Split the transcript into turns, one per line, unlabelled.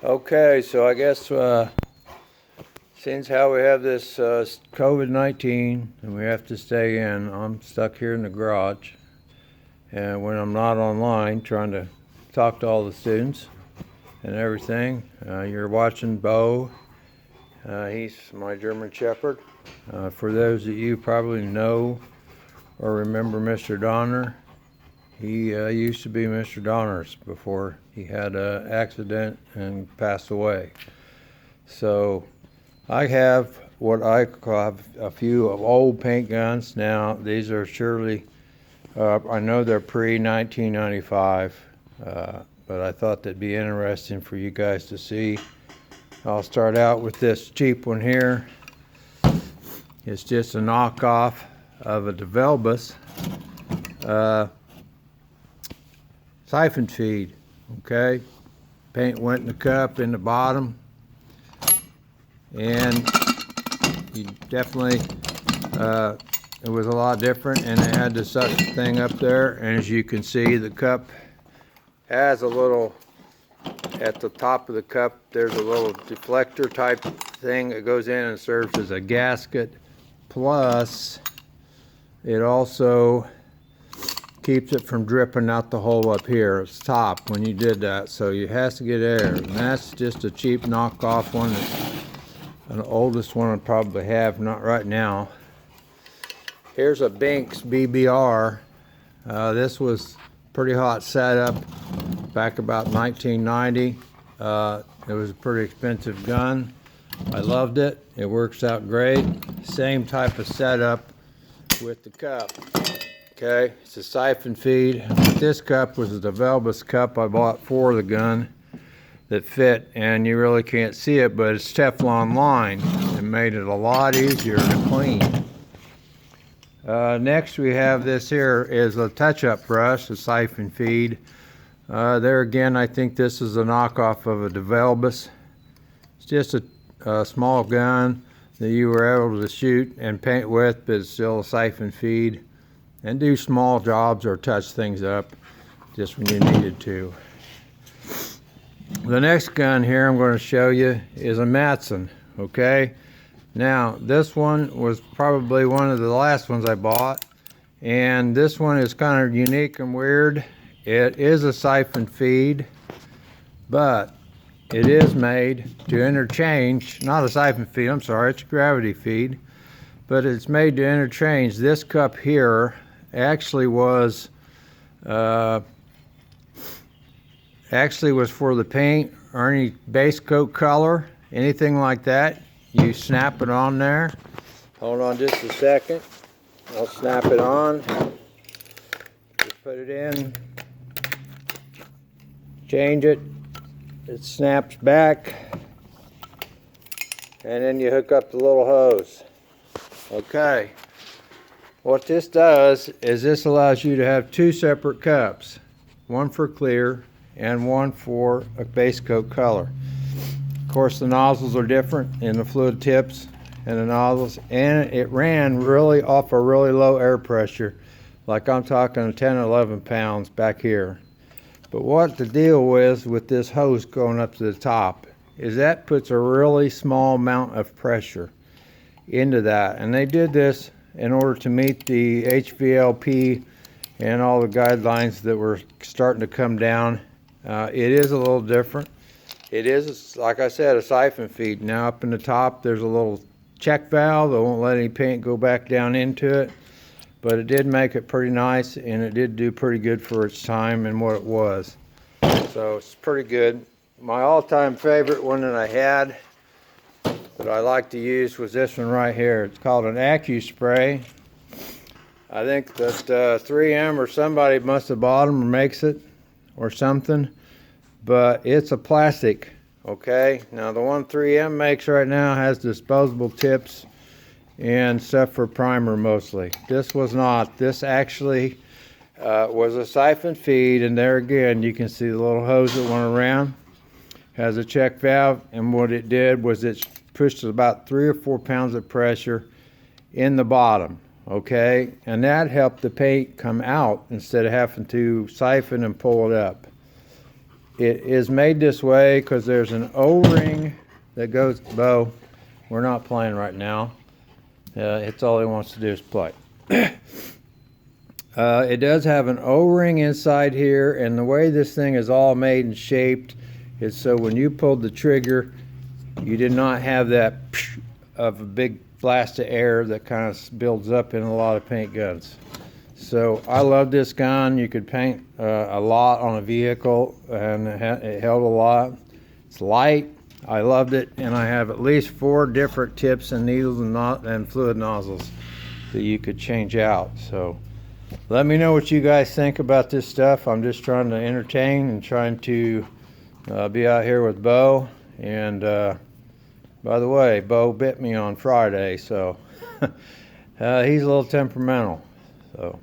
Okay, so I guess since how we have this COVID-19 and we have to stay in, I'm stuck here in the garage. And when I'm not online, trying to talk to all the students and everything. You're watching Bo. He's my German Shepherd. For those of you probably know or remember Mr. Donner, he used to be Mr. Donner's before he had an accident and passed away. So I have what I call a few of old paint guns. Now these are surely, I know they're pre-1995, but I thought that'd be interesting for you guys to see. I'll start out with this cheap one here. It's just a knockoff of a DeVelbus siphon feed. Okay, paint went in the cup in the bottom, and you definitely it was a lot different, and it had the suck thing up there, and as you can see, the cup has a little, at the top of the cup there's a little deflector type thing that goes in and serves as a gasket, plus it also keeps it from dripping out the hole up here. It's top when you did that, so you has to get air, and that's just a cheap knockoff one. An oldest one I probably have, not right now. Here's a Binks BBR. This was pretty hot setup back about 1990. It was a pretty expensive gun. I loved it. It works out great. Same type of setup with the cup. Okay, it's a siphon feed. This cup was a DeVelbus cup I bought for the gun that fit, and you really can't see it, but it's Teflon lined. It made it a lot easier to clean. Next we have this here is a touch-up brush, a siphon feed. There again, I think this is a knockoff of a DeVelbus. It's just a small gun that you were able to shoot and paint with, but it's still a siphon feed, and do small jobs or touch things up just when you needed to. The next gun here I'm going to show you is a Matson. Okay, now this one was probably one of the last ones I bought, and this one is kind of unique and weird. It is a siphon feed, but it is made to interchange, not a siphon feed, I'm sorry, it's a gravity feed, but it's made to interchange. This cup here actually was for the paint or any base coat color, anything like that. You snap it on there. Hold on just a second. I'll snap it on. Just put it in. Change it. It snaps back. And then you hook up the little hose. Okay. What this does is this allows you to have two separate cups, one for clear and one for a base coat color. Of course, the nozzles are different in the fluid tips and the nozzles, and it ran really off a really low air pressure, like I'm talking 10 or 11 pounds back here. But what the deal with this hose going up to the top is that puts a really small amount of pressure into that, and they did this in order to meet the HVLP and all the guidelines that were starting to come down. It is a little different. It is, like I said, a siphon feed. Now up in the top there's a little check valve that won't let any paint go back down into it, but it did make it pretty nice, and it did do pretty good for its time and what it was. So it's pretty good. My all-time favorite one that I had that I like to use was this one right here. It's called an AccuSpray. I think that 3M or somebody must have bought them or makes it or something, but it's a plastic. Okay, now the one 3M makes right now has disposable tips and stuff for primer mostly. This was not. This actually was a siphon feed, and there again you can see the little hose that went around. Has a check valve, and what it did was it pushed about 3 or 4 pounds of pressure in the bottom. Okay, and that helped the paint come out instead of having to siphon and pull it up. it is made this way because there's an O-ring that goes, Bo, we're not playing right now. It's all he wants to do is play. It does have an O-ring inside here, and the way this thing is all made and shaped is so when you pulled the trigger, you did not have that of a big blast of air that kind of builds up in a lot of paint guns. So I love this gun. You could paint a lot on a vehicle, and it held a lot. It's light. I loved it, and I have at least 4 different tips and needles and fluid nozzles that you could change out. So let me know what you guys think about this stuff. I'm just trying to entertain and trying to be out here with Bo. And by the way, Bo bit me on Friday, so he's a little temperamental. So